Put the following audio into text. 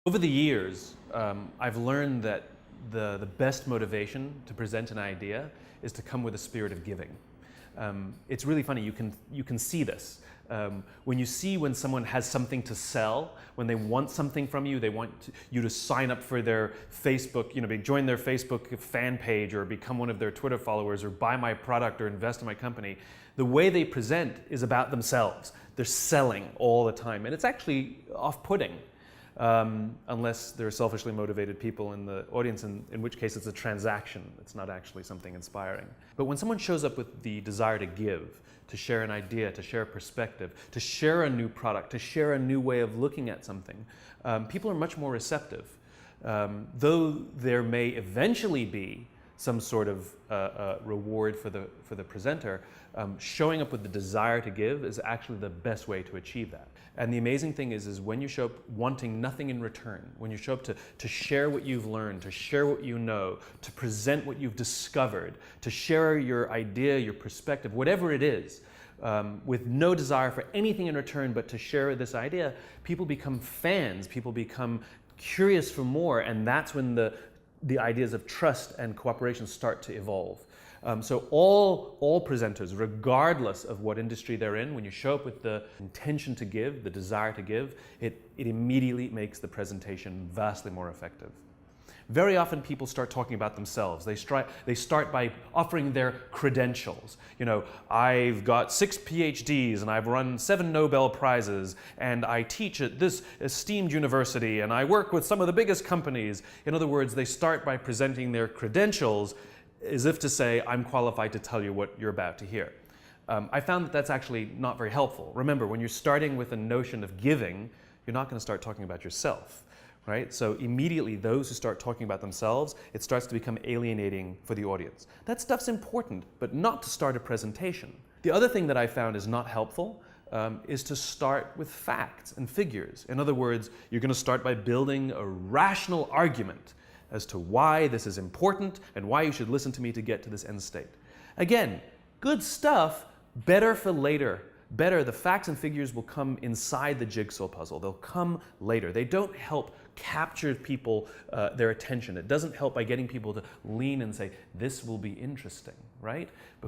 Over the years, I've learned that the best motivation to present an idea is to come with a spirit of giving. It's really funny, you can see this. When someone has something to sell, when they want something from you, they want you to sign up for their Facebook, join their Facebook fan page or become one of their Twitter followers or buy my product or invest in my company, the way they present is about themselves. They're selling all the time, and it's actually off-putting. Unless there are selfishly motivated people in the audience, in which case it's a transaction. It's not actually something inspiring. But when someone shows up with the desire to give, to share an idea, to share a perspective, to share a new product, to share a new way of looking at something, people are much more receptive. Though there may eventually be some sort of reward for the presenter, showing up with the desire to give is actually the best way to achieve that. And the amazing thing is when you show up wanting nothing in return, when you show up to share what you've learned, to share what you know, to present what you've discovered, to share your idea, your perspective, whatever it is, with no desire for anything in return but to share this idea, people become fans, people become curious for more, and that's when the ideas of trust and cooperation start to evolve. So all presenters, regardless of what industry they're in, when you show up with the intention to give, the desire to give, it immediately makes the presentation vastly more effective. Very often people start talking about themselves. They start by offering their credentials. I've got 6 PhDs and I've run 7 Nobel Prizes and I teach at this esteemed university and I work with some of the biggest companies. In other words, they start by presenting their credentials as if to say, I'm qualified to tell you what you're about to hear. I found that that's actually not very helpful. Remember, when you're starting with a notion of giving, you're not going to start talking about yourself. Right? So immediately those who start talking about themselves, it starts to become alienating for the audience. That stuff's important, but not to start a presentation. The other thing that I found is not helpful is to start with facts and figures. In other words, you're going to start by building a rational argument as to why this is important and why you should listen to me to get to this end state. Again, good stuff, better for later. Better, the facts and figures will come inside the jigsaw puzzle. They'll come later. They don't help capture people, their attention. It doesn't help by getting people to lean and say, this will be interesting, right?